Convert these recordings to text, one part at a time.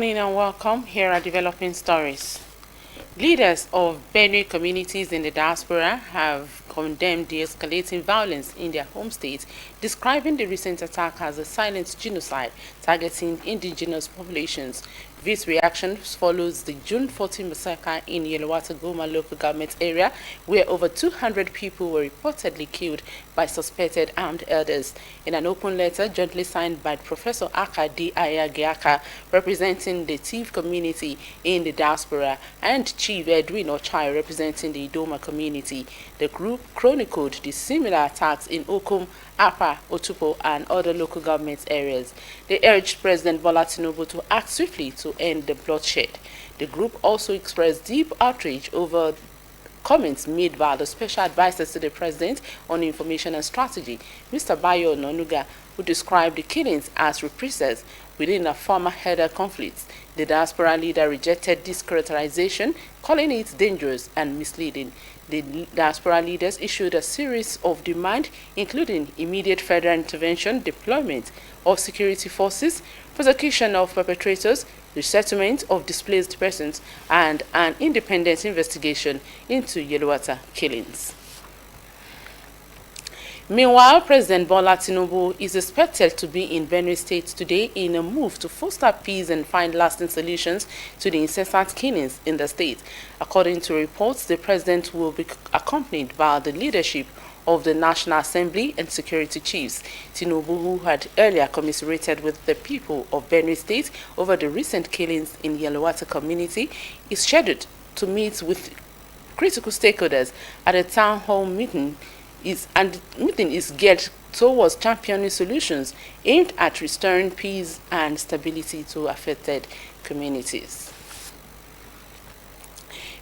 morning and welcome. Here are developing stories. Leaders of Benue communities in the diaspora have condemned the escalating violence in their home state, describing the recent attack as a silent genocide targeting indigenous populations. This reaction follows the June 14 massacre in Yelwata Goma local government area, where over 200 people were reportedly killed by suspected armed elders. In an open letter jointly signed by Professor Aka D. Ayagiaka, representing the Tiv community in the diaspora, and Chief Edwin Ochai, representing the Idoma community, the group chronicled the similar attacks in Okum, Apa, Otupo, and other local government areas. They urged President Bola Tinubu to act swiftly to end the bloodshed. The group also expressed deep outrage over comments made by the special advisors to the president on information and strategy, Mr. Bayo Nonuga, who described the killings as reprisals within a former header conflict. The diaspora leader rejected this characterization, calling it dangerous and misleading. The diaspora leaders issued a series of demands, including immediate federal intervention, deployment of security forces, prosecution of perpetrators, resettlement of displaced persons, and an independent investigation into Yelwata killings. Meanwhile, President Bola Tinubu is expected to be in Benue State today in a move to foster peace and find lasting solutions to the incessant killings in the state. According to reports, the president will be accompanied by the leadership of the National Assembly and security chiefs. Tinubu, who had earlier commiserated with the people of Benue State over the recent killings in Yelwata community, is scheduled to meet with critical stakeholders at a town hall meeting. The meeting is geared towards championing solutions aimed at restoring peace and stability to affected communities.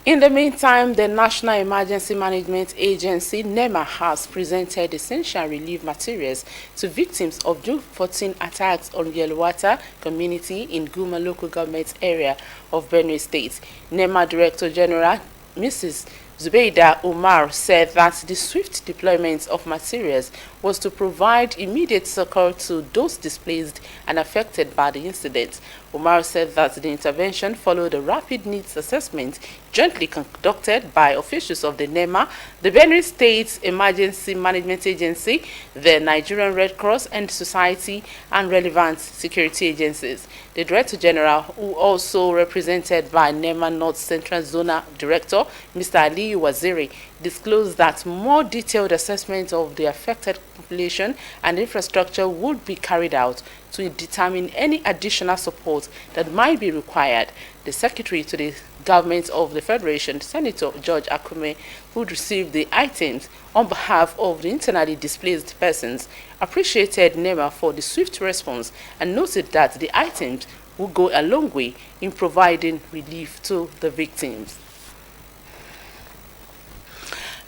In the meantime, the National Emergency Management Agency, NEMA, has presented essential relief materials to victims of June 14 attacks on Yelwata community in Guma local government area of Benue State. NEMA Director General Mrs. Zubeida Umar said that the swift deployment of materials was to provide immediate succor to those displaced and affected by the incident. Umar said that the intervention followed a rapid needs assessment jointly conducted by officials of the NEMA, the Benue State Emergency Management Agency, the Nigerian Red Cross and Society, and relevant security agencies. The Director General, who also represented by NEMA North Central Zonal Director, Mr. Aliyu Waziri, disclosed that more detailed assessment of the affected population and infrastructure would be carried out to determine any additional support that might be required. The Secretary to the Government of the Federation, Senator George Akume, who received the items on behalf of the internally displaced persons, appreciated NEMA for the swift response and noted that the items will go a long way in providing relief to the victims.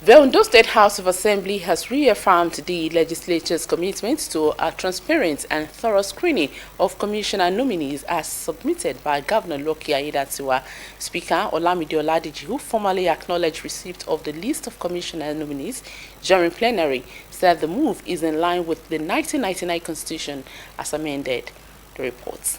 The Ondo State House of Assembly has reaffirmed the legislature's commitment to a transparent and thorough screening of commissioner nominees as submitted by Governor Lucky Aiyedatiwa. Speaker Olamide Oladiji, who formally acknowledged receipt of the list of commissioner nominees during plenary, said the move is in line with the 1999 Constitution as amended. The reports.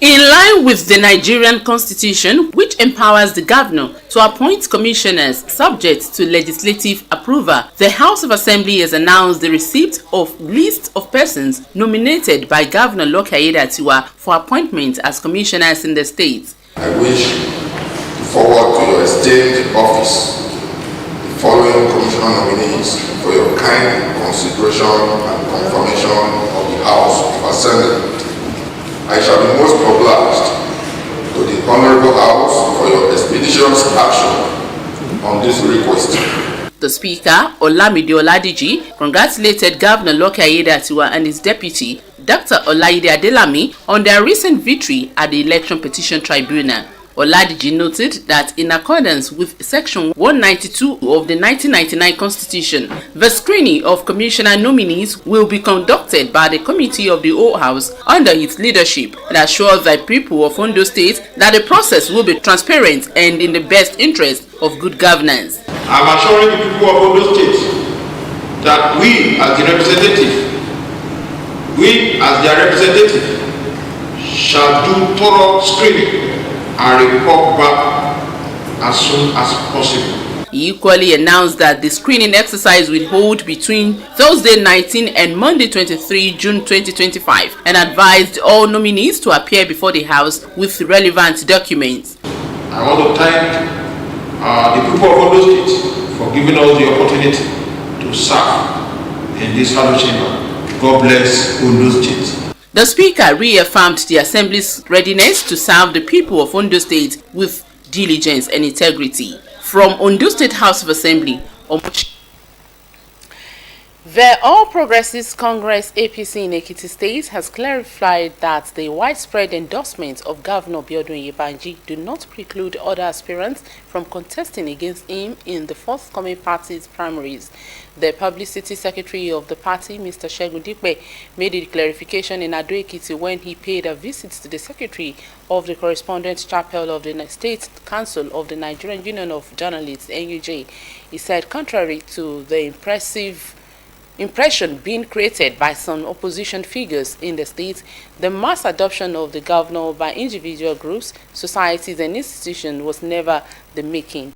In line with the Nigerian Constitution, which empowers the governor to appoint commissioners subject to legislative approval, the House of Assembly has announced the receipt of list of persons nominated by Governor Lucky Aiyedatiwa for appointment as commissioners in the state. I wish to forward to your esteemed office the following commissioner nominees for your kind consideration and confirmation of the House of Assembly. I shall be most obliged to the Honorable House for your expeditious action on this request. The Speaker, Olamide Oladiji, congratulated Governor Lucky Aiyedatiwa and his deputy, Dr. Olaide Adelami, on their recent victory at the Election Petition Tribunal. Oladiji noted that in accordance with Section 192 of the 1999 Constitution, the screening of commissioner nominees will be conducted by the Committee of the Whole House under its leadership and assures the people of Ondo State that the process will be transparent and in the best interest of good governance. I'm assuring the people of Ondo State that we as their representative shall do thorough screening and report back as soon as possible. He equally announced that the screening exercise will hold between Thursday 19 and Monday 23 June 2025 and advised all nominees to appear before the House with relevant documents. I want to thank the people of Ondo State for giving us the opportunity to serve in this House chamber. God bless Ondo State. The Speaker reaffirmed the Assembly's readiness to serve the people of Ondo State with diligence and integrity. From Ondo State House of Assembly, the All Progressives Congress APC in Ekiti State has clarified that the widespread endorsement of Governor Biodun Yebanji do not preclude other aspirants from contesting against him in the forthcoming party's primaries. The Publicity Secretary of the party, Mr. Segun Dipe, made the clarification in Ado Ekiti when he paid a visit to the Secretary of the Correspondence Chapel of the State Council of the Nigerian Union of Journalists, NUJ. He said, contrary to the impression being created by some opposition figures in the state, the mass adoption of the governor by individual groups, societies and institutions was never the making.